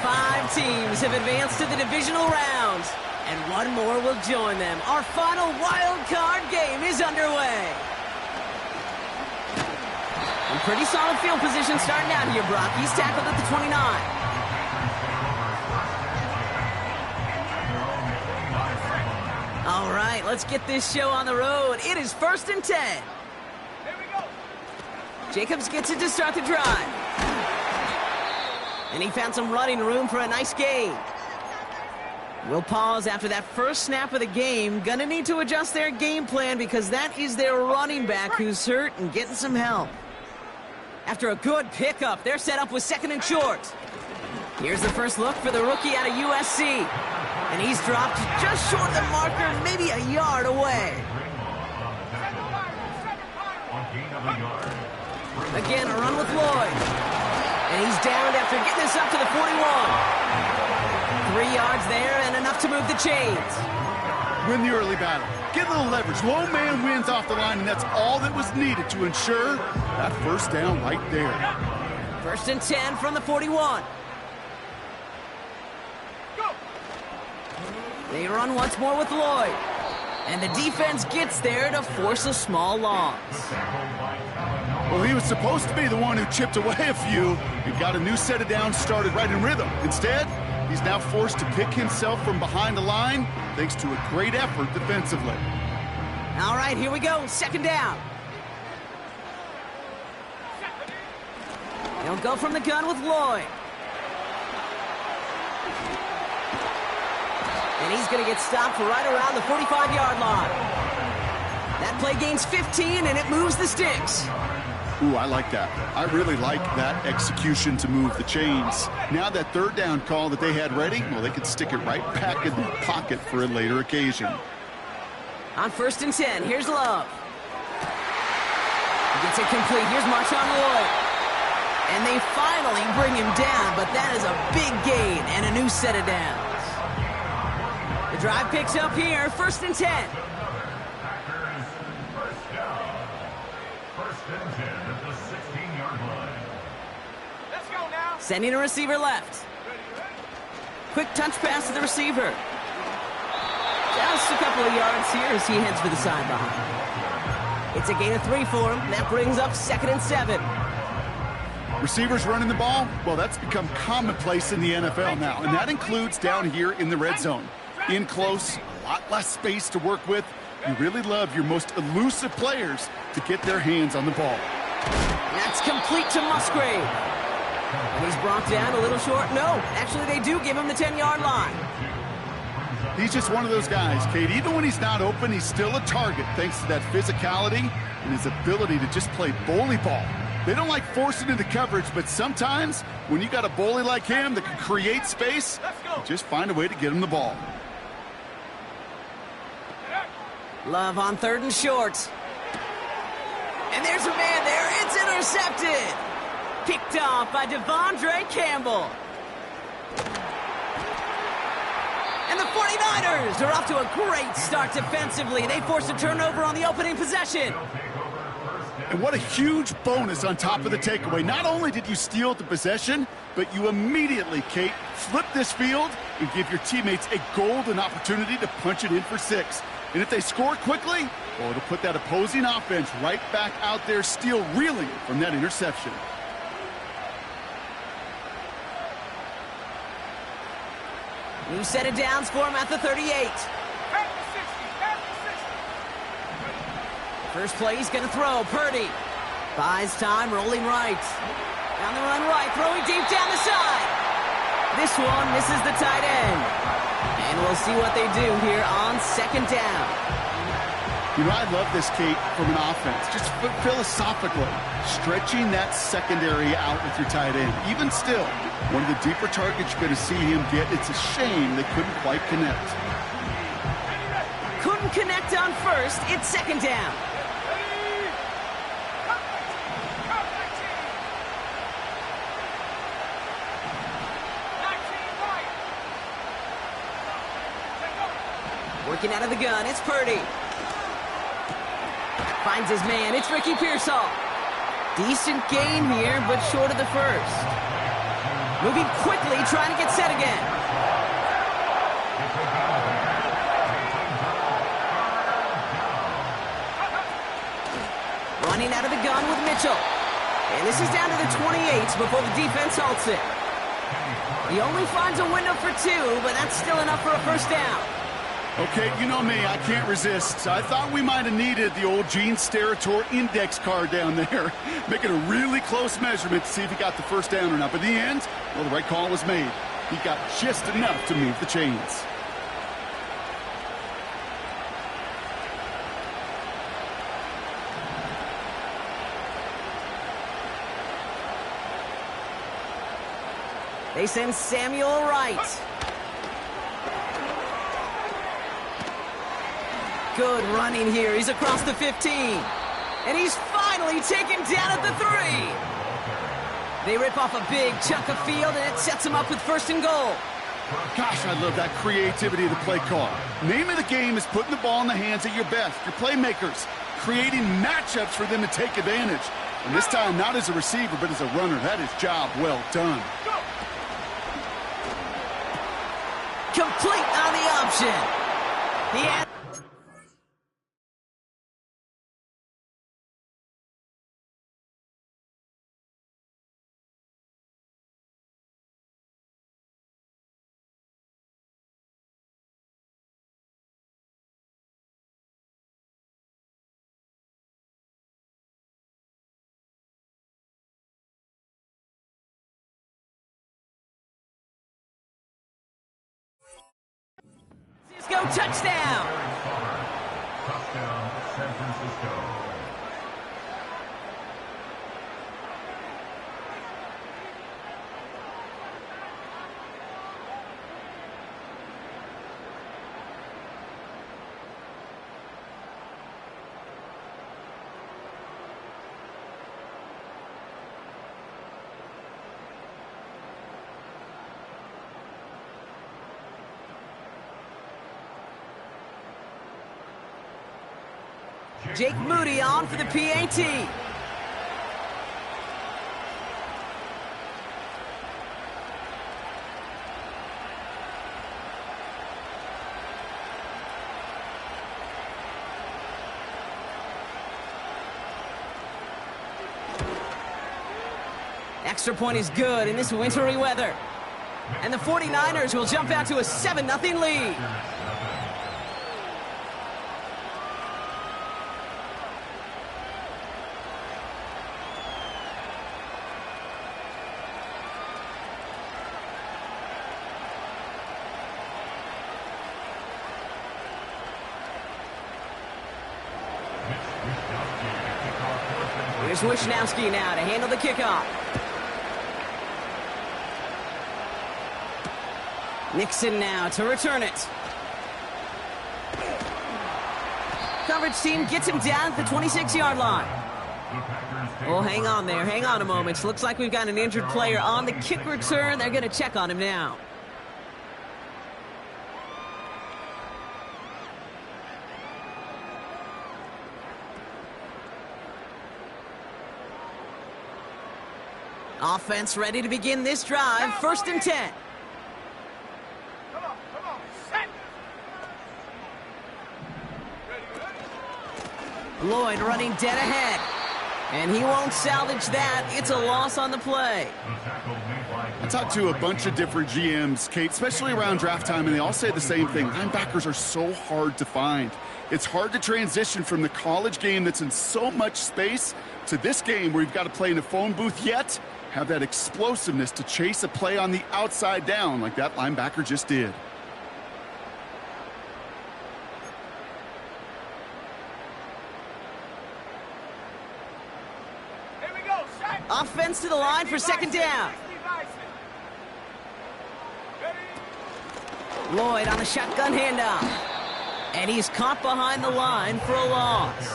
5 teams have advanced to the divisional rounds, and one more will join them. Our final wild card game is underway. And pretty solid field position starting out here, Brock. He's tackled at the 29. All right, let's get this show on the road. It is 1st and 10. Here we go. Jacobs gets it to start the drive. And he found some running room for a nice gain. We'll pause after that first snap of the game. Gonna need to adjust their game plan because that is their running back who's hurt and getting some help. After a good pickup, they're set up with 2nd and short. Here's the first look for the rookie out of USC. And he's dropped just short of the marker, maybe a yard away. Again, a run with Lloyd. And he's downed after getting this up to the 41. 3 yards there and enough to move the chains. Win the early battle. Get a little leverage. Low man wins off the line, and that's all that was needed to ensure that first down right there. 1st and 10 from the 41. Go. They run once more with Lloyd. And the defense gets there to force a small loss. Well, he was supposed to be the one who chipped away a few. He got a new set of downs started right in rhythm. Instead, he's now forced to pick himself from behind the line thanks to a great effort defensively. All right, here we go. 2nd down. They'll go from the gun with Lloyd. And he's going to get stopped right around the 45-yard line. That play gains 15, and it moves the sticks. Ooh, I like that. I really like that execution to move the chains. Now that 3rd down call that they had ready, well, they could stick it right back in the pocket for a later occasion. On 1st and 10, here's Love. He gets it complete. Here's Marshawn Lloyd. And they finally bring him down, but that is a big gain and a new set of downs. The drive picks up here, 1st and 10. Sending a receiver left. Quick touch pass to the receiver. Just a couple of yards here as he heads for the sideline. It's a gain of 3 for him. That brings up 2nd and 7. Receivers running the ball, well, that's become commonplace in the NFL now, and that includes down here in the red zone. In close, a lot less space to work with. You really love your most elusive players to get their hands on the ball. That's complete to Musgrave. And he's brought down a little short. No, actually they do give him the 10-yard line. He's just one of those guys, Kate. Even when he's not open, he's still a target thanks to that physicality and his ability to just play bully ball. They don't like forcing into coverage, but sometimes when you got a bully like him that can create space, just find a way to get him the ball. Love on 3rd and short. And there's a man there. It's intercepted. Picked off by Devondre Campbell. And the 49ers are off to a great start defensively. They forced a turnover on the opening possession. And what a huge bonus on top of the takeaway. Not only did you steal the possession, but you immediately, Kate, flip this field and give your teammates a golden opportunity to punch it in for 6. And if they score quickly, well, it'll put that opposing offense right back out there, still reeling from that interception. New set of downs for him at the 38. First play, he's going to throw. Purdy buys time, rolling right. Down the run right, throwing deep down the side. This one misses the tight end. And we'll see what they do here on 2nd down. You know, I love this, Kate, from an offense. Just philosophically, stretching that secondary out with your tight end. Even still, one of the deeper targets you're going to see him get. It's a shame they couldn't quite connect. Couldn't connect on 1st. It's 2nd down. Working out of the gun, it's Purdy. Finds his man, it's Ricky Pearsall. Decent gain here, but short of the first. Moving quickly, trying to get set again. Running out of the gun with Mitchell. And this is down to the 28 before the defense halts it. He only finds a window for 2, but that's still enough for a first down. Okay, you know me, I can't resist. I thought we might have needed the old Gene Steratore index card down there. Making a really close measurement to see if he got the first down or not. But in the end, well, the right call was made. He got just enough to move the chains. They send Samuel Wright. Good running here. He's across the 15. And he's finally taken down at the 3. They rip off a big chunk of field, and it sets him up with first and goal. Gosh, I love that creativity of the play call. Name of the game is putting the ball in the hands of your best, your playmakers, creating matchups for them to take advantage. And this time, not as a receiver, but as a runner. That is job well done. Complete on the option. He had... Go touchdown. Touchdown, San Francisco. Jake Moody on for the PAT. Extra point is good in this wintry weather. And the 49ers will jump out to a 7-0 lead. Here's Wishnowski now to handle the kickoff. Nixon now to return it. Coverage team gets him down at the 26-yard line. Oh, hang on there. Hang on a moment. Looks like we've got an injured player on the kick return. They're going to check on him now. Offense ready to begin this drive. 1st and 10. Come on, set. Lloyd running dead ahead. And he won't salvage that. It's a loss on the play. I talked to a bunch of different GMs, Kate, especially around draft time, and they all say the same thing. Linebackers are so hard to find. It's hard to transition from the college game that's in so much space to this game where you've got to play in a phone booth, yet have that explosiveness to chase a play on the outside down like that linebacker just did. Here we go, set. Offense to the line for 2nd down. Lloyd on the shotgun handoff. And he's caught behind the line for a loss.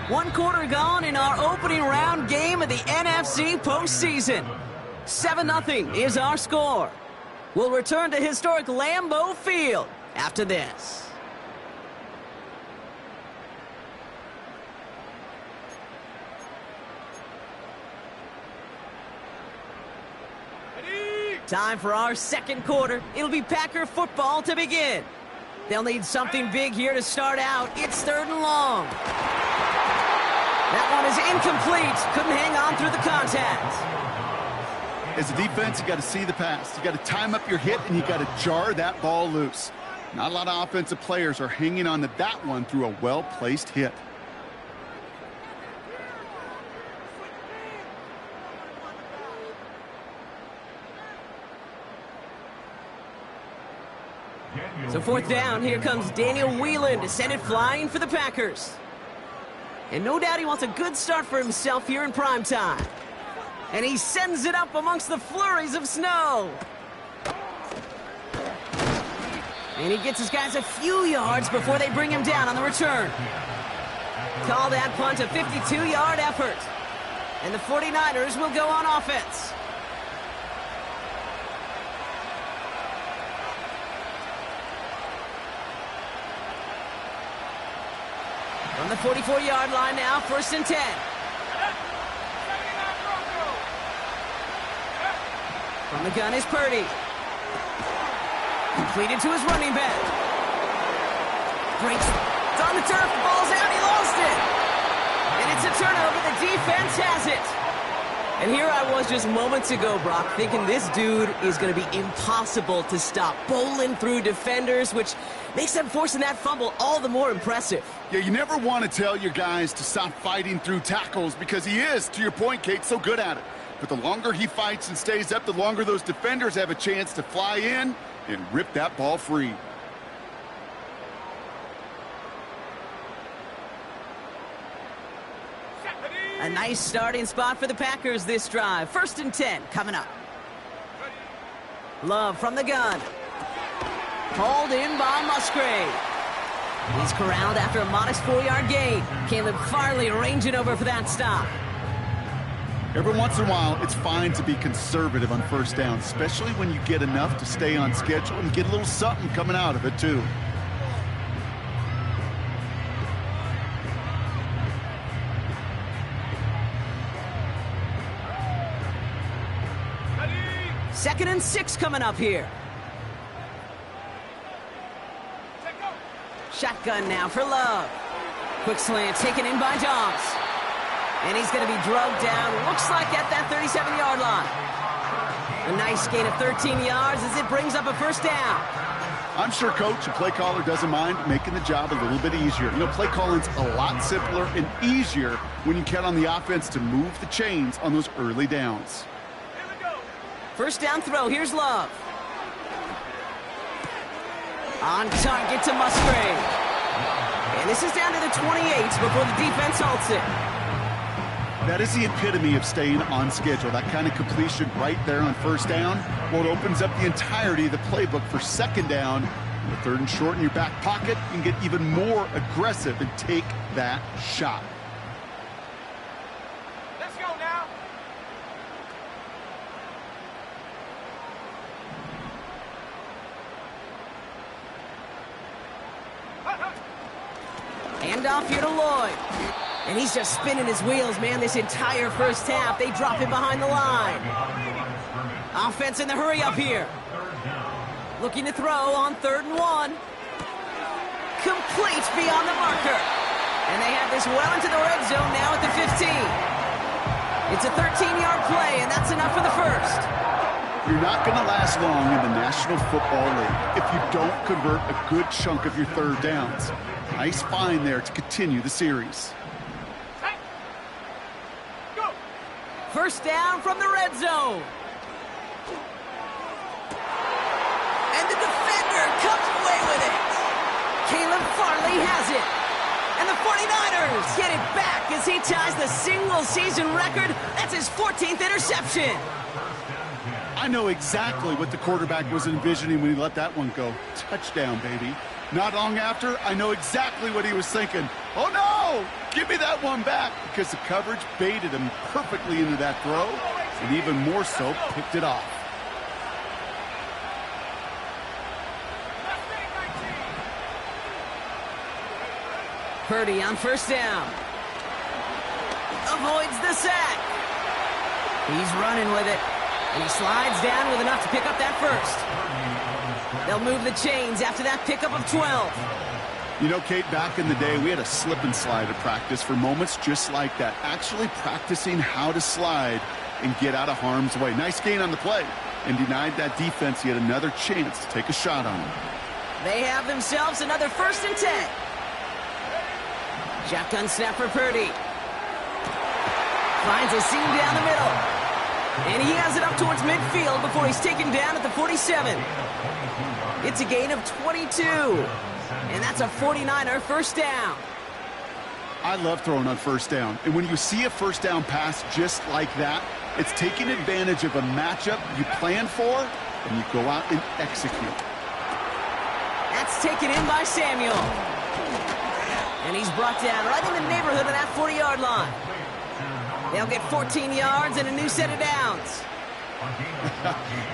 One quarter gone in our opening round game of the NFC postseason. 7-0 is our score. We'll return to historic Lambeau Field after this. Time for our second quarter. It'll be Packer football to begin. They'll need something big here to start out. It's 3rd and long. That one is incomplete. Couldn't hang on through the contact. As a defense, you got to see the pass. You got to time up your hit, and you got to jar that ball loose. Not a lot of offensive players are hanging on to that one through a well-placed hit. So 4th down, here comes Daniel Whelan to send it flying for the Packers. And no doubt he wants a good start for himself here in prime time. And he sends it up amongst the flurries of snow. And he gets his guys a few yards before they bring him down on the return. Call that punt a 52-yard effort. And the 49ers will go on offense. From the 44-yard line now, 1st and 10. From the gun is Purdy. Completed to his running back. Breaks. It's on the turf. The ball's out. He lost it. And it's a turnover. The defense has it. And here I was just moments ago, Brock, thinking this dude is going to be impossible to stop. Bowling through defenders, which makes them forcing that fumble all the more impressive. Yeah, you never want to tell your guys to stop fighting through tackles because he is, to your point, Kate, so good at it. But the longer he fights and stays up, the longer those defenders have a chance to fly in and rip that ball free. A nice starting spot for the Packers this drive. 1st and 10 coming up. Love from the gun. Hauled in by Musgrave. He's corralled after a modest 4-yard gain. Caleb Farley arranging over for that stop. Every once in a while, it's fine to be conservative on 1st down, especially when you get enough to stay on schedule and get a little something coming out of it, too. Second and 6 coming up here. Shotgun now for Love. Quick slant taken in by Dobbs. And he's going to be drugged down, looks like at that 37-yard line. A nice gain of 13 yards as it brings up a 1st down. I'm sure, Coach, a play caller doesn't mind making the job a little bit easier. You know, play calling's a lot simpler and easier when you count on the offense to move the chains on those early downs. 1st down throw, here's Love. On target to Musgrave. And this is down to the 28 before the defense halts it. That is the epitome of staying on schedule. That kind of completion right there on 1st down. Well, it opens up the entirety of the playbook for 2nd down. With 3rd and short in your back pocket, you can get even more aggressive and take that shot. Let's go now. Handoff here to Lloyd. And he's just spinning his wheels, man, this entire 1st half. They drop him behind the line. Offense in the hurry up here. Looking to throw on 3rd and 1. Complete beyond the marker. And they have this well into the red zone now at the 15. It's a 13-yard play, and that's enough for the 1st. You're not going to last long in the National Football League if you don't convert a good chunk of your 3rd downs. Nice find there to continue the series. 1st down from the red zone. And the defender comes away with it. Caleb Farley has it. And the 49ers get it back as he ties the single-season record. That's his 14th interception. I know exactly what the quarterback was envisioning when he let that one go. Touchdown, baby. Not long after, I know exactly what he was thinking. Oh, no! Give me that one back, because the coverage baited him perfectly into that throw, and even more so, picked it off. Purdy on first down. Avoids the sack. He's running with it. And he slides down with enough to pick up that first. They'll move the chains after that pickup of 12. You know, Kate, back in the day, we had a slip and slide at practice for moments just like that. Actually practicing how to slide and get out of harm's way. Nice gain on the play. And denied that defense yet another chance to take a shot on him. They have themselves another 1st and 10. Shotgun snap for Purdy. Finds a seam down the middle. And he has it up towards midfield before he's taken down at the 47. It's a gain of 22. And that's a 49er first down. I love throwing on first down. And when you see a first down pass just like that, it's taking advantage of a matchup you plan for, and you go out and execute. That's taken in by Samuel. And he's brought down right in the neighborhood of that 40-yard line. They'll get 14 yards and a new set of downs.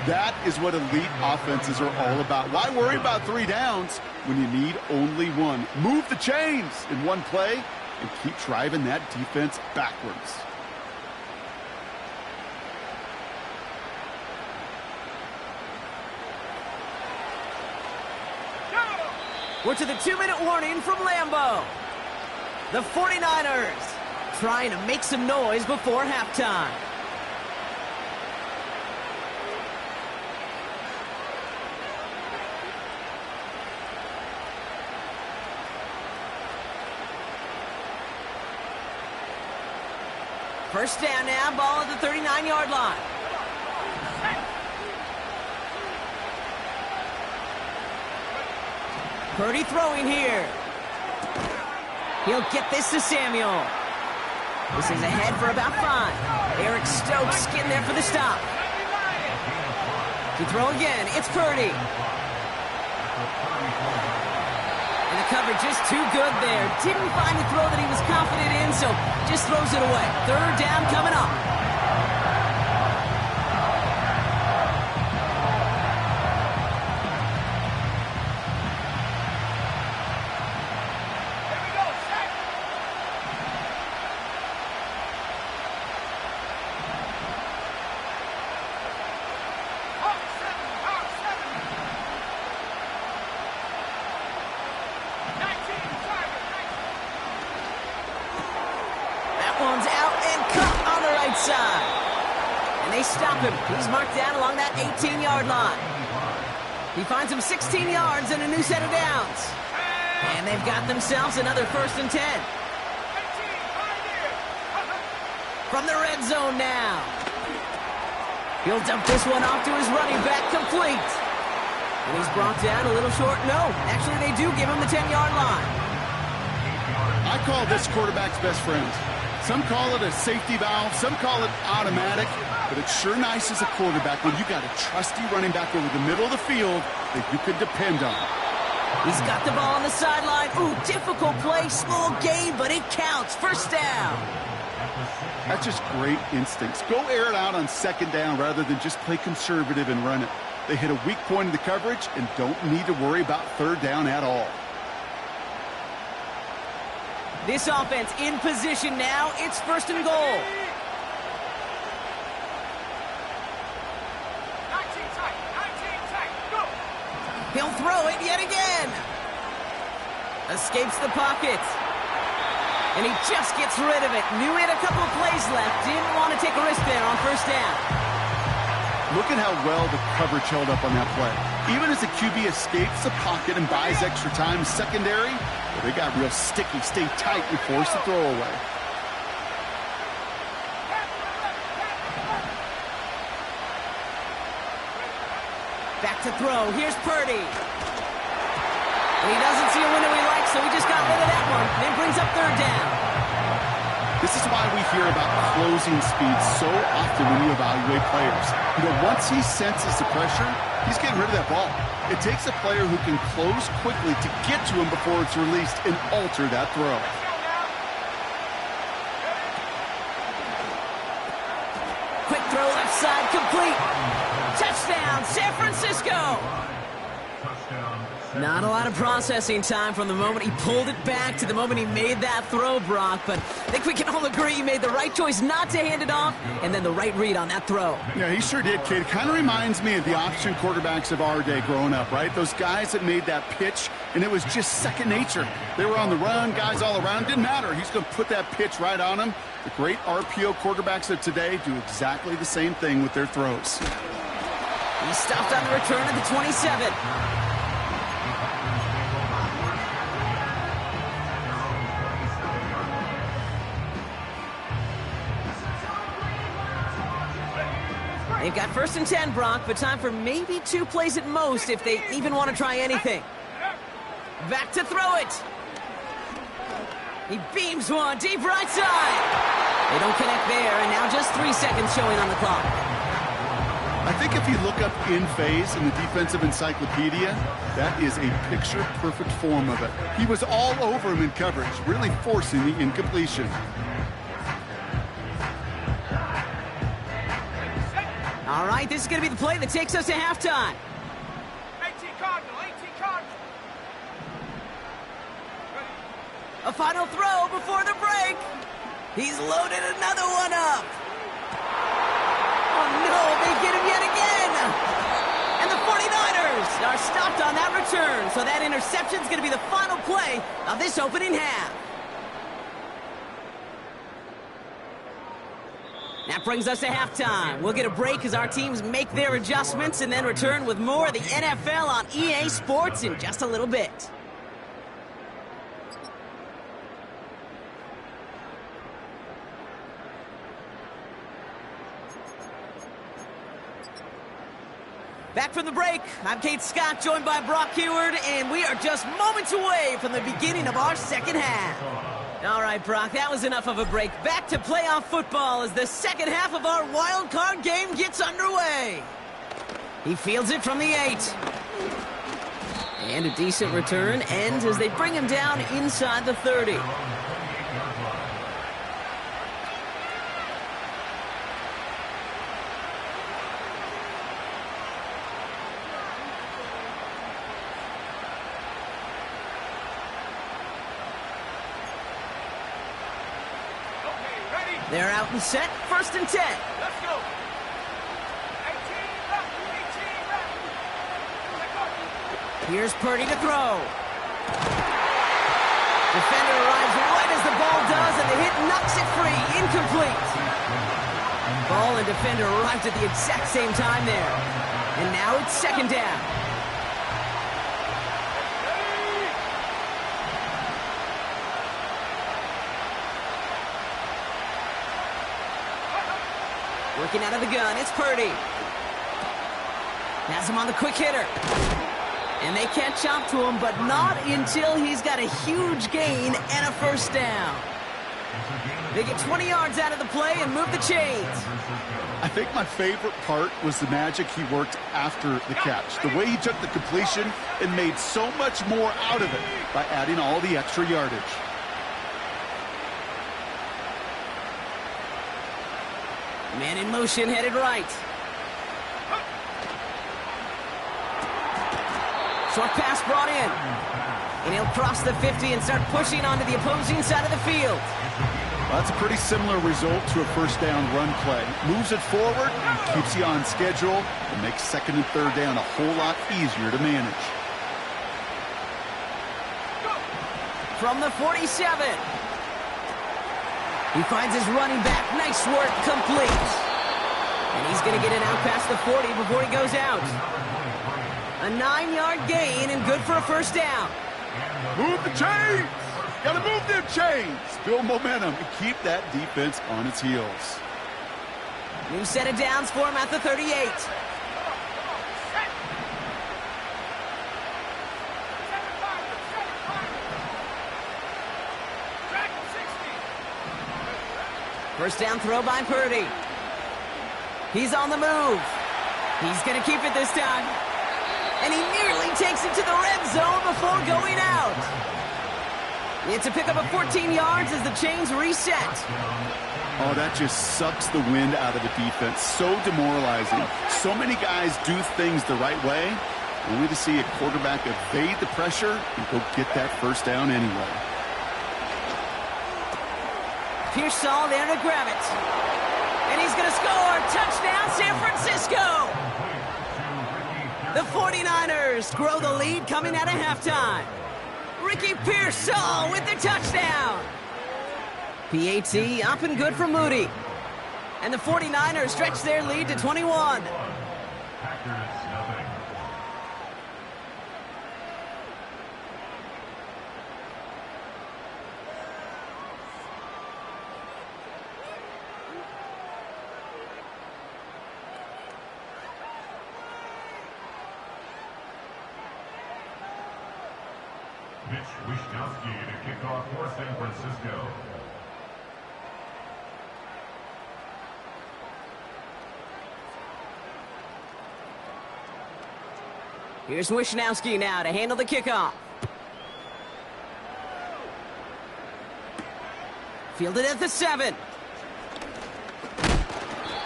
That is what elite offenses are all about. Why worry about 3 downs when you need only 1? Move the chains in one play and keep driving that defense backwards. We're to the 2-minute warning from Lambeau. The 49ers trying to make some noise before halftime. First down now, ball at the 39-yard line. Purdy throwing here. He'll get this to Samuel. This is ahead for about 5. Eric Stokes getting there for the stop. To throw again, it's Purdy. And the coverage just too good there. Didn't find the throw that he was confident in, so just throws it away. 3rd down coming up. One's out and cut on the right side. And they stop him. He's marked down along that 18-yard line. He finds him 16 yards and a new set of downs. And they've got themselves another 1st and 10. From the red zone now. He'll dump this one off to his running back, complete. And he's brought down a little short. No, actually they do give him the 10-yard line. I call this quarterback's best friend. Some call it a safety valve, some call it automatic, but it's sure nice as a quarterback when you got a trusty running back over the middle of the field that you can depend on. He's got the ball on the sideline. Ooh, difficult play, small gain, but it counts. First down. That's just great instincts. Go air it out on 2nd down rather than just play conservative and run it. They hit a weak point in the coverage and don't need to worry about 3rd down at all. This offense in position now. It's 1st and goal. 19 tight, go! He'll throw it yet again. Escapes the pocket. And he just gets rid of it. Knew he had a couple of plays left. Didn't want to take a risk there on 1st down. Look at how well the coverage held up on that play. Even as the QB escapes the pocket and buys extra time secondary, well, they got real sticky, stay tight, and force the throw away. Back to throw. Here's Purdy. And he doesn't see a window he likes, so he just got rid of that one. Then brings up 3rd down. This is why we hear about closing speed so often when you evaluate players. You know, once he senses the pressure, he's getting rid of that ball. It takes a player who can close quickly to get to him before it's released and alter that throw. Quick throw left side, complete. Touchdown, San Francisco. Not a lot of processing time from the moment he pulled it back to the moment he made that throw, Brock. But I think we can all agree he made the right choice not to hand it off, and then the right read on that throw. Yeah, he sure did, kid. It kind of reminds me of the option quarterbacks of our day growing up, right? Those guys that made that pitch, and it was just second nature. They were on the run, guys all around. Didn't matter. He's going to put that pitch right on him. The great RPO quarterbacks of today do exactly the same thing with their throws. He stopped on the return at the 27. They've got 1st and 10, Brock, but time for maybe 2 plays at most if they even want to try anything. Back to throw it. He beams one deep right side. They don't connect there, and now just 3 seconds showing on the clock. I think if you look up in phase in the defensive encyclopedia, that is a picture-perfect form of it. He was all over him in coverage, really forcing the incompletion. All right, this is going to be the play that takes us to halftime. 18 Cardinal, 18 Cardinal. A final throw before the break. He's loaded another one up. Oh, no, they get him yet again. And the 49ers are stopped on that return, so that interception is going to be the final play of this opening half. That brings us to halftime. We'll get a break as our teams make their adjustments and then return with more of the NFL on EA Sports in just a little bit. Back from the break, I'm Kate Scott, joined by Brock Huard, and we are just moments away from the beginning of our second half. All right, Brock, that was enough of a break. Back to playoff football as the second half of our wild card game gets underway. He fields it from the 8. And a decent return ends as they bring him down inside the 30. They're out and set, 1st and 10. Let's go. 18 left, 18 left. Let's go. Here's Purdy to throw. Defender arrives right as the ball does, and the hit knocks it free, incomplete. Ball and defender arrived at the exact same time there. And now it's 2nd down. Working out of the gun, it's Purdy. Has him on the quick hitter. And they catch up to him, but not until he's got a huge gain and a 1st down. They get 20 yards out of the play and move the chains. I think my favorite part was the magic he worked after the catch. The way he took the completion and made so much more out of it by adding all the extra yardage. Man in motion, headed right. Short pass brought in. And he'll cross the 50 and start pushing onto the opposing side of the field. Well, that's a pretty similar result to a 1st down run play. Moves it forward, keeps you on schedule, and makes 2nd and 3rd down a whole lot easier to manage. From the 47. He finds his running back. Nice work, complete. And he's going to get it out past the 40 before he goes out. A 9-yard gain and good for a 1st down. Move the chains! Gotta move them chains! Build momentum and keep that defense on its heels. New set of downs for him at the 38. First down throw by Purdy. He's on the move. He's going to keep it this time. And he nearly takes it to the red zone before going out. It's a pickup of 14 yards as the chains reset. Oh, that just sucks the wind out of the defense. So demoralizing. So many guys do things the right way, only to see a quarterback evade the pressure and go get that first down anyway. Pearsall there to grab it. And he's going to score. Touchdown, San Francisco. The 49ers grow the lead coming out of halftime. Ricky Pearsall with the touchdown. PAT up and good for Moody. And the 49ers stretch their lead to 21. Mitch Wishnowsky to kick off for San Francisco. Here's Wishnowsky now to handle the kickoff. Fielded at the 7.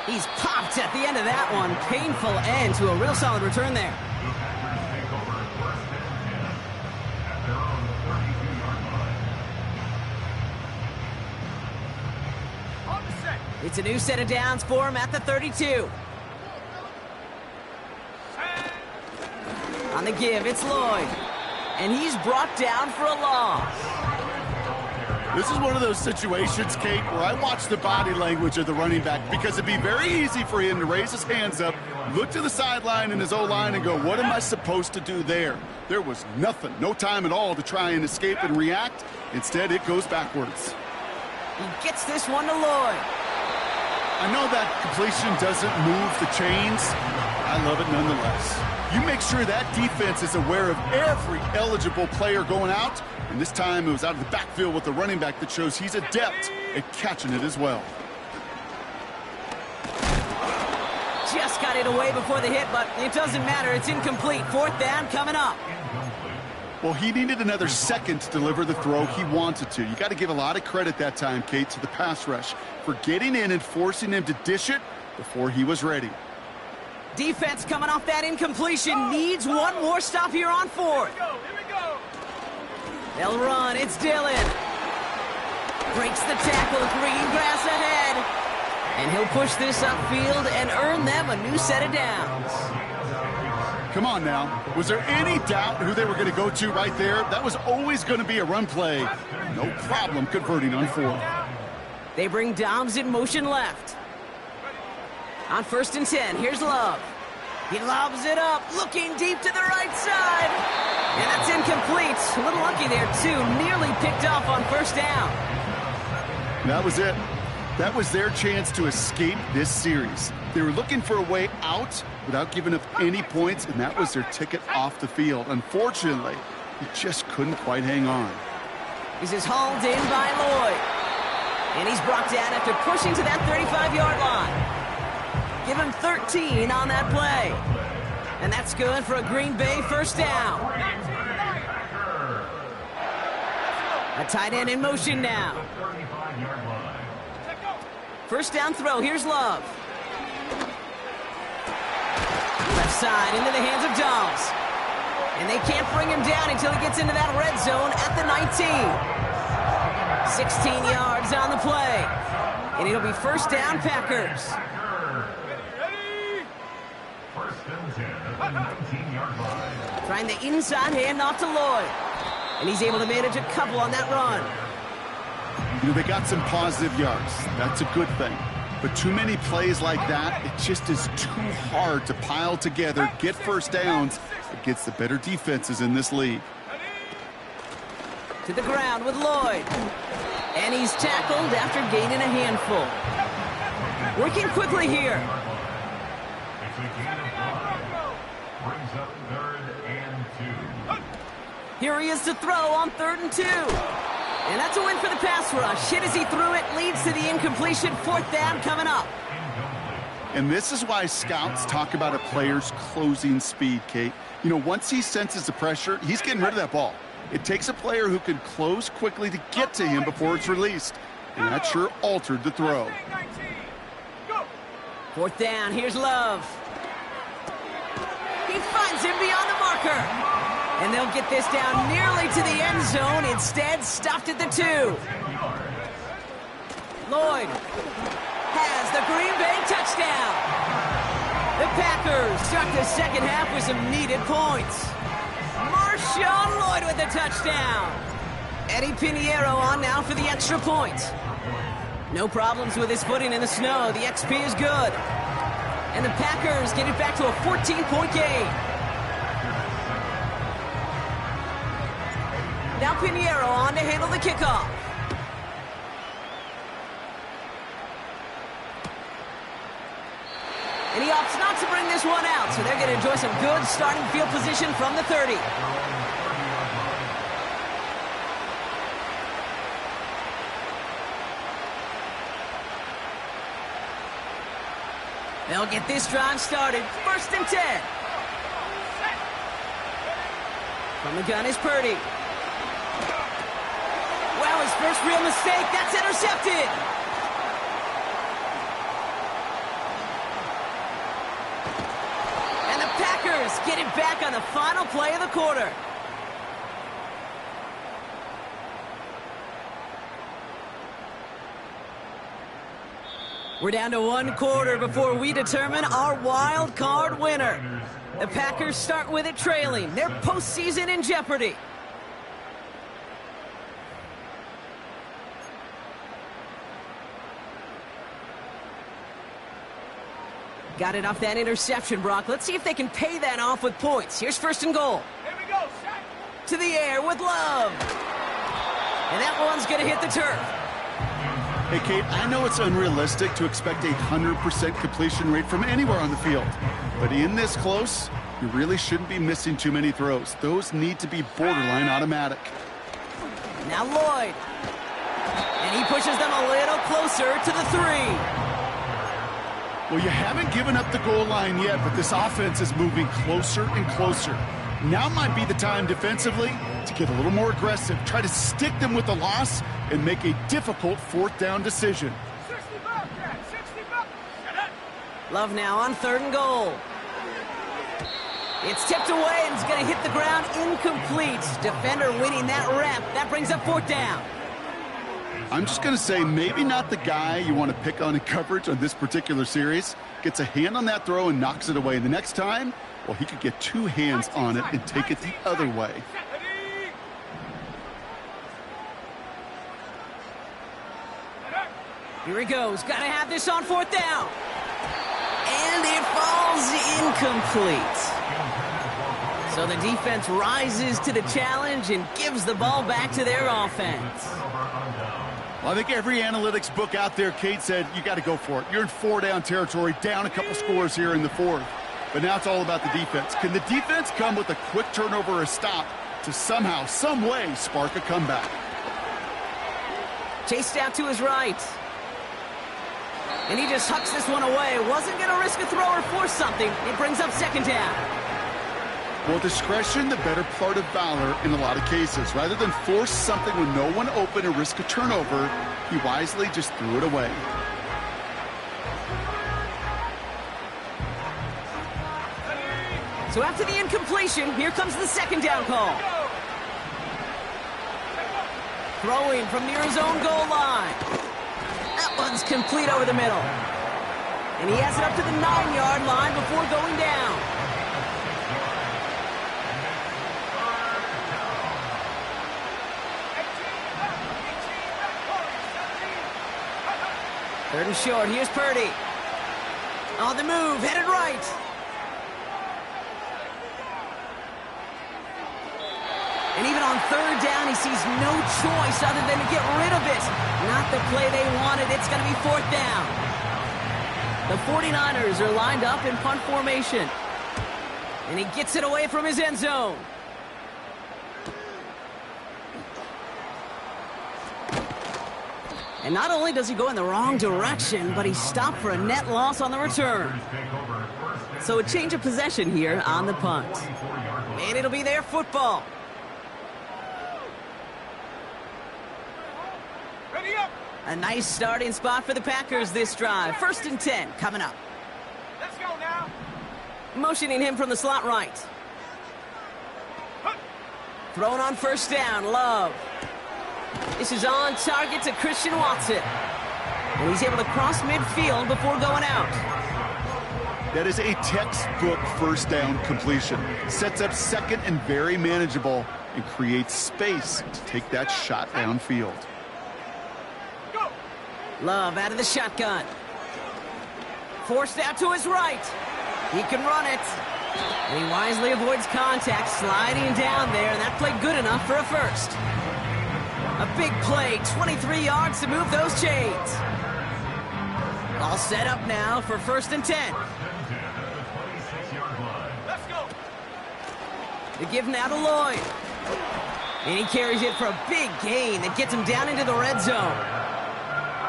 He's popped at the end of that one. Painful end to a real solid return there. It's a new set of downs for him at the 32. On the give, it's Lloyd. And he's brought down for a loss. This is one of those situations, Kate, where I watch the body language of the running back because it'd be very easy for him to raise his hands up, look to the sideline in his O-line and go, what am I supposed to do there? There was nothing, no time at all to try and escape and react. Instead, it goes backwards. He gets this one to Lloyd. I know that completion doesn't move the chains. I love it nonetheless. You make sure that defense is aware of every eligible player going out. And this time it was out of the backfield with the running back that shows he's adept at catching it as well. Just got it away before the hit, but it doesn't matter. It's incomplete. 4th down coming up. Well, he needed another second to deliver the throw he wanted to. You got to give a lot of credit that time, Kate, to the pass rush for getting in and forcing him to dish it before he was ready. Defense coming off that incompletion needs one more stop here on 4th. Here we go. They'll run. It's Dillon. Breaks the tackle. Green grass ahead. And he'll push this upfield and earn them a new set of downs. Come on now. Was there any doubt who they were going to go to right there? That was always going to be a run play. No problem converting on 4th. They bring Dobbs in motion left. On 1st and 10, here's Love. He lobs it up, looking deep to the right side. And that's incomplete. A little lucky there, too. Nearly picked off on 1st down. That was it. That was their chance to escape this series. They were looking for a way out without giving up any points, and that was their ticket off the field. Unfortunately, he just couldn't quite hang on. This is hauled in by Lloyd. And he's brought down after pushing to that 35-yard line. Give him 13 on that play. And that's good for a Green Bay 1st down. A tight end in motion now. 1st down throw. Here's Love. Left side into the hands of Dobbs. And they can't bring him down until he gets into that red zone at the 19. 16 yards on the play. And it'll be 1st down Packers. Trying the inside handoff to Lloyd. And he's able to manage a couple on that run. You know, they got some positive yards. That's a good thing. But too many plays like that, it just is too hard to pile together, get 1st downs against the better defenses in this league. To the ground with Lloyd. And he's tackled after gaining a handful. Working quickly here. Brings up 3rd and 2. Here he is to throw on 3rd and 2. And that's a win for the pass rush. Hit as he threw it, leads to the incompletion. 4th down coming up. And this is why scouts talk about a player's closing speed, Kate. You know, once he senses the pressure, he's getting rid of that ball. It takes a player who can close quickly to get to him before it's released. And that sure altered the throw. 4th down, here's Love. He finds him beyond the marker. Tucker. And they'll get this down nearly to the end zone. Instead, stopped at the 2. Lloyd has the Green Bay touchdown. The Packers start the second half with some needed points. Marshawn Lloyd with the touchdown. Eddie Pinheiro on now for the extra point. No problems with his footing in the snow. The XP is good. And the Packers get it back to a 14-point game. Now Pinheiro on to handle the kickoff. And he opts not to bring this one out, so they're going to enjoy some good starting field position from the 30. They'll get this drive started. 1st and 10. From the gun is Purdy. Well, his first real mistake. That's intercepted. And the Packers get it back on the final play of the quarter. We're down to 1 quarter before we determine our wild card winner. The Packers start with it trailing. Their postseason in jeopardy. Got it off that interception, Brock. Let's see if they can pay that off with points. Here's 1st and goal. Here we go, set. To the air with Love. And that one's going to hit the turf. Hey, Kate, I know it's unrealistic to expect a 100% completion rate from anywhere on the field. But in this close, you really shouldn't be missing too many throws. Those need to be borderline automatic. Now Lloyd. And he pushes them a little closer to the 3. Well, you haven't given up the goal line yet, but this offense is moving closer and closer. Now might be the time defensively to get a little more aggressive, try to stick them with the loss, and make a difficult 4th down decision. 60 bucks, Jack, 60 bucks. Love now on 3rd and goal. It's tipped away and it's going to hit the ground incomplete. Defender winning that rep. That brings up 4th down. I'm just going to say maybe not the guy you want to pick on in coverage on this particular series. Gets a hand on that throw and knocks it away. And the next time, well, he could get 2 hands on it and take it the other way. Here he goes. Got to have this on 4th down. And it falls incomplete. So the defense rises to the challenge and gives the ball back to their offense. Well, I think every analytics book out there, Kate, said you got to go for it. You're in 4-down territory, down a couple scores here in the 4th. But now it's all about the defense. Can the defense come with a quick turnover or a stop to somehow, some way, spark a comeback? Chased out to his right. And he just hucks this one away. Wasn't going to risk a throw or force something. It brings up 2nd down. Well, discretion, the better part of valor in a lot of cases. Rather than force something with no one open and risk a turnover, he wisely just threw it away. So after the incompletion, here comes the 2nd down call. Throwing from near his own goal line. That one's complete over the middle. And he has it up to the 9-yard line before going down. Third and short. Here's Purdy. On the move, headed right. And even on 3rd down, he sees no choice other than to get rid of it. Not the play they wanted. It's going to be 4th down. The 49ers are lined up in punt formation. And he gets it away from his end zone. And not only does he go in the wrong direction, but he's stopped for a net loss on the return. So a change of possession here on the punt. And it'll be their football. Ready up. A nice starting spot for the Packers this drive. 1st and 10 coming up. Let's go now. Motioning him from the slot right. Thrown on first down, Love. This is on target to Christian Watson. And he's able to cross midfield before going out. That is a textbook first down completion. Sets up second and very manageable and creates space to take that shot downfield. Love out of the shotgun. Forced out to his right. He can run it. And he wisely avoids contact, sliding down there, and that played good enough for a first. A big play, 23 yards to move those chains. All set up now for 1st and 10. Let's go. They give now to Lloyd. And he carries it for a big gain that gets him down into the red zone.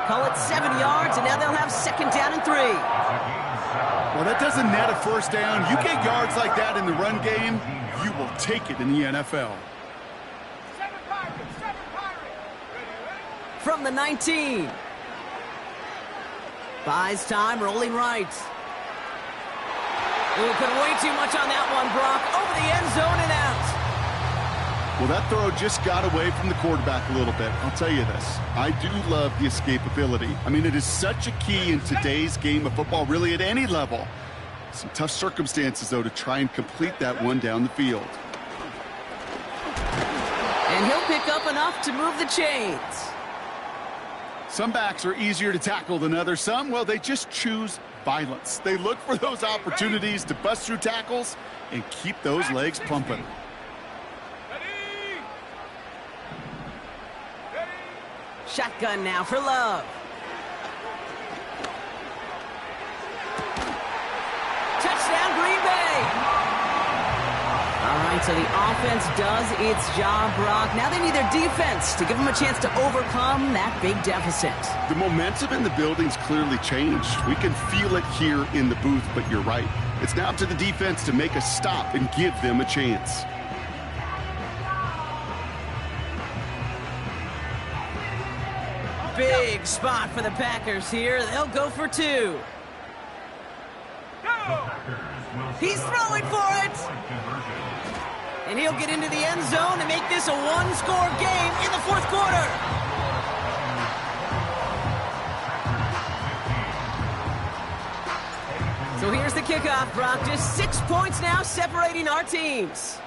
Call it 7 yards, and now they'll have 2nd down and 3. Well, that doesn't net a first down. You get yards like that in the run game, you will take it in the NFL. 7 Pirates, 7 Pirates. Ready? From the 19. Buys time, rolling right. Ooh, put way too much on that one, Brock. Over the end zone and out. Well, that throw just got away from the quarterback a little bit. I'll tell you this. I do love the escapability. I mean, it is such a key in today's game of football, really at any level. Some tough circumstances, though, to try and complete that one down the field. And he'll pick up enough to move the chains. Some backs are easier to tackle than others. Some, well, they just choose violence. They look for those opportunities to bust through tackles and keep those legs pumping. Shotgun now for Love. Touchdown, Green Bay. All right, so the offense does its job, Brock. Now they need their defense to give them a chance to overcome that big deficit. The momentum in the building's clearly changed. We can feel it here in the booth, but you're right. It's now up to the defense to make a stop and give them a chance. Big spot for the Packers here. They'll go for 2. He's throwing for it. And he'll get into the end zone and make this a one-score game in the 4th quarter. So here's the kickoff, Brock. Just 6 points now separating our teams.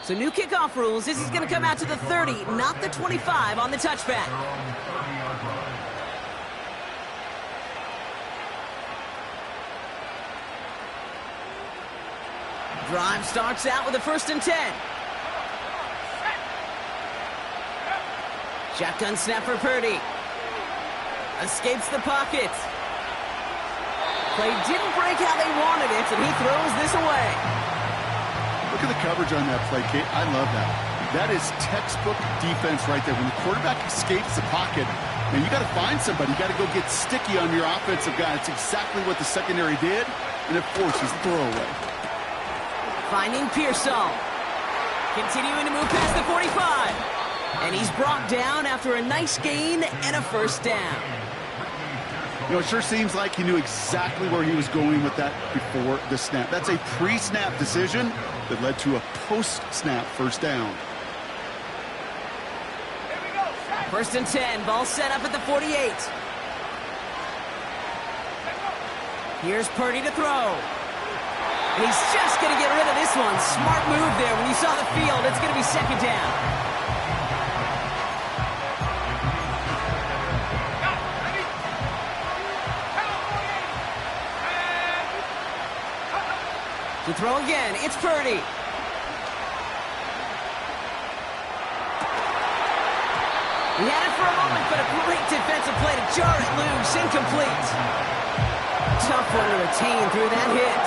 So new kickoff rules. This is going to come out to the 30, not the 25 on the touchback. Drive starts out with a 1st and 10. Shotgun snap for Purdy. Escapes the pocket. Play didn't break how they wanted it, and he throws this away. Look at the coverage on that play, Kate. I love that. That is textbook defense right there. When the quarterback escapes the pocket, and you got to find somebody. You got to go get sticky on your offensive guy. It's exactly what the secondary did, and it forces the throwaway. Finding Pearsall. Continuing to move past the 45. And he's brought down after a nice gain and a 1st down. You know, it sure seems like he knew exactly where he was going with that before the snap. That's a pre-snap decision that led to a post-snap 1st down. 1st and 10. Ball set up at the 48. Here's Purdy to throw. And he's just going to get rid of this one. Smart move there. When you saw the field, it's going to be 2nd down. To throw again, it's Purdy. He had it for a moment, but a great defensive play to jar it loose. Incomplete. Tough one to retain through that hit.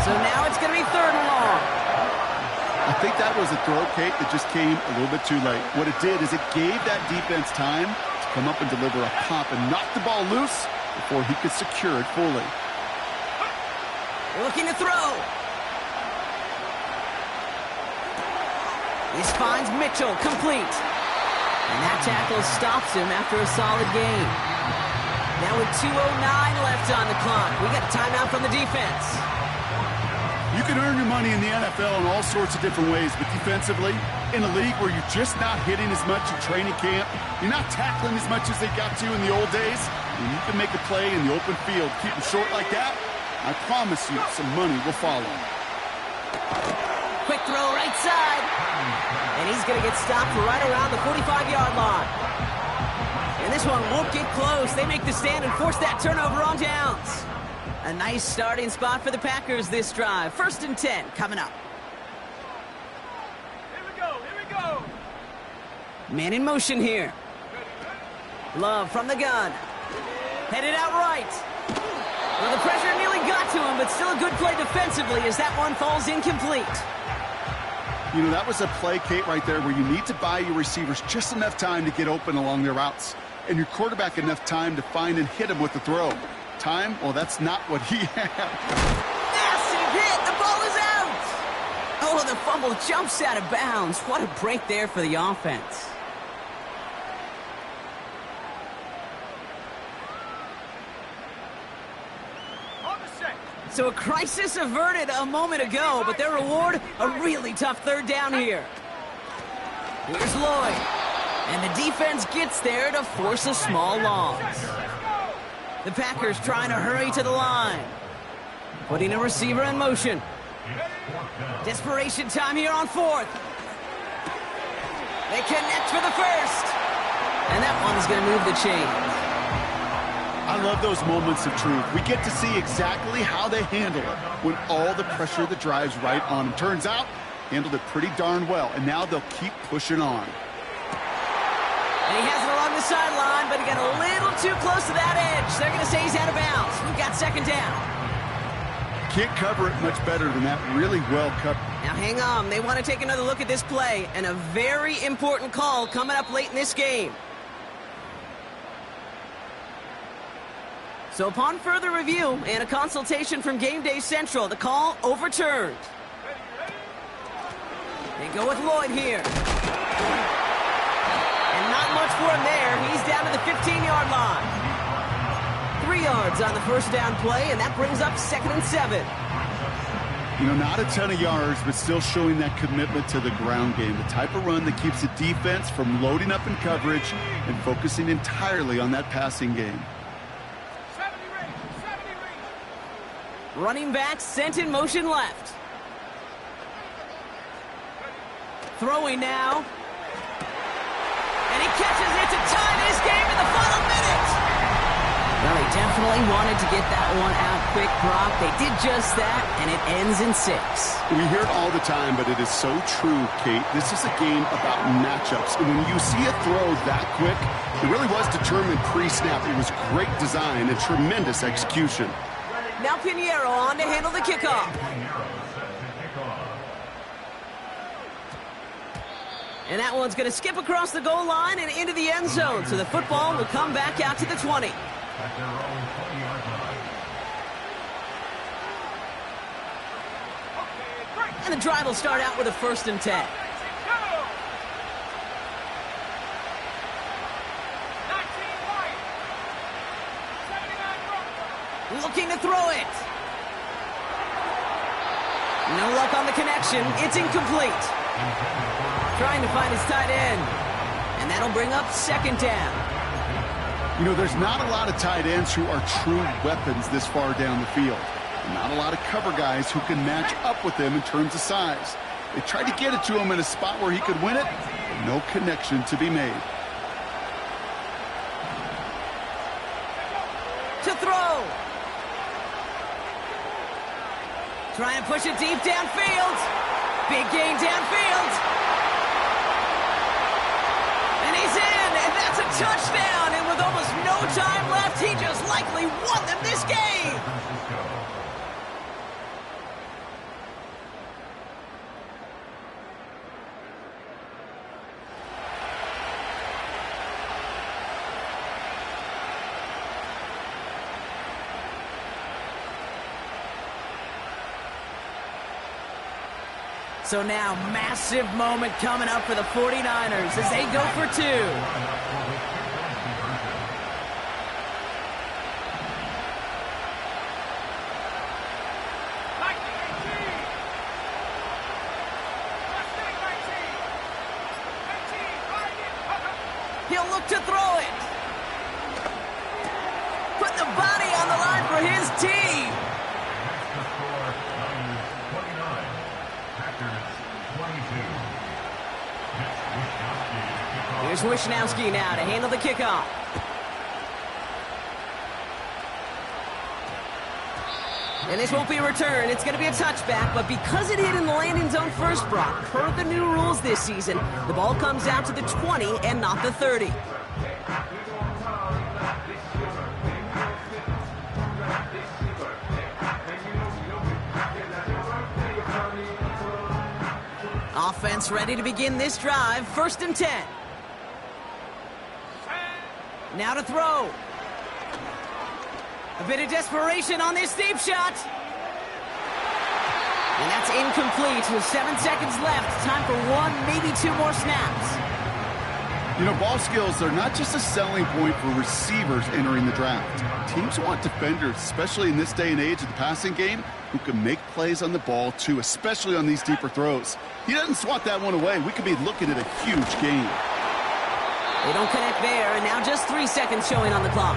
So now it's going to be 3rd and long. I think that was a throw, Kate, that just came a little bit too late. What it did is it gave that defense time to come up and deliver a pop and knock the ball loose before he could secure it fully. Looking to throw. This finds Mitchell, complete. And that tackle stops him after a solid gain. Now with 2:09 left on the clock, we got a timeout from the defense. You can earn your money in the NFL in all sorts of different ways, but defensively, in a league where you're just not hitting as much in training camp, you're not tackling as much as they got to in the old days, and you can make a play in the open field, keep them short like that, I promise you some money will follow. Quick throw right side. And he's going to get stopped right around the 45-yard line. And this one won't get close. They make the stand and force that turnover on downs. A nice starting spot for the Packers this drive. 1st and 10 coming up. Here we go, here we go. Man in motion here. Love from the gun. Headed out right. Well, the pressure nearly got to him, but still a good play defensively as that one falls incomplete. You know, that was a play, Kate, right there where you need to buy your receivers just enough time to get open along their routes, and your quarterback enough time to find and hit him with the throw. Time? Well, that's not what he had. Massive hit! The ball is out! Oh, the fumble jumps out of bounds. What a break there for the offense. On the set. So a crisis averted a moment ago, but their reward, a really tough 3rd down here. Here's Lloyd. And the defense gets there to force a small loss. The Packers trying to hurry to the line. Putting a receiver in motion. Desperation time here on 4th. They connect for the 1st. And that one's going to move the chains. I love those moments of truth. We get to see exactly how they handle it when all the pressure that drives right on them. Turns out, handled it pretty darn well, and now they'll keep pushing on. And he has it along the sideline, but he got a little too close to that edge. They're going to say he's out of bounds. We've got 2nd down. Can't cover it much better than that. Really well covered. Now hang on. They want to take another look at this play, and a very important call coming up late in this game. So upon further review and a consultation from Game Day Central, the call overturned. They go with Lloyd here. And not much for him there. He's down to the 15-yard line. 3 yards on the 1st down play, and that brings up 2nd and 7. You know, not a ton of yards, but still showing that commitment to the ground game. The type of run that keeps the defense from loading up in coverage and focusing entirely on that passing game. 70 range, 70 range. Running back sent in motion left. Throwing now. And he catches it to tie this game in the final minute. Well, they definitely wanted to get that one out quick, Brock. They did just that, and it ends in 6. We hear it all the time, but it is so true, Kate. This is a game about matchups. And when you see a throw that quick, it really was determined pre-snap. It was great design and tremendous execution. Now Pinheiro on to handle the kickoff. And that one's going to skip across the goal line and into the end zone. So the football will come back out to the 20. At their own 20-yard line. And the drive will start out with a 1st and 10. Go! 19 wide. 79 front. Looking to throw it. No luck on the connection. It's incomplete. Trying to find his tight end. And that'll bring up 2nd down. You know, there's not a lot of tight ends who are true weapons this far down the field. Not a lot of cover guys who can match up with them in terms of size. They tried to get it to him in a spot where he could win it, but no connection to be made. To throw. Trying to push it deep downfield. Big gain downfield. And he's in, and that's a touchdown. And with almost no time left, he just likely won them this game. So now, massive moment coming up for the 49ers as they go for 2. He'll look to throw it. Put the body on the line for his team. The score, Niners 29, Packers 22. Here's Wishnowski now to handle the kickoff. And this won't be a return. It's going to be a touchback, but because it hit in the landing zone first, Brock, per the new rules this season, the ball comes out to the 20 and not the 30. Offense ready to begin this drive. 1st and 10. Now to throw. A bit of desperation on this deep shot. And that's incomplete with 7 seconds left. Time for 1, maybe 2 more snaps. You know, ball skills are not just a selling point for receivers entering the draft. Teams want defenders, especially in this day and age of the passing game, who can make plays on the ball too, especially on these deeper throws. He doesn't swat that one away. We could be looking at a huge gain. They don't connect there, and now just 3 seconds showing on the clock.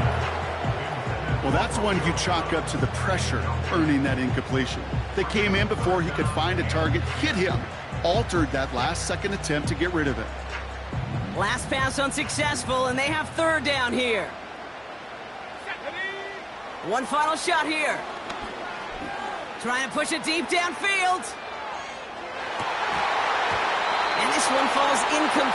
Well, that's one you chalk up to the pressure earning that incompletion. They came in before he could find a target, hit him, altered that last-second attempt to get rid of it. Last pass unsuccessful, and they have 3rd down here. One final shot here. Trying to push it deep downfield. And this one falls incomplete.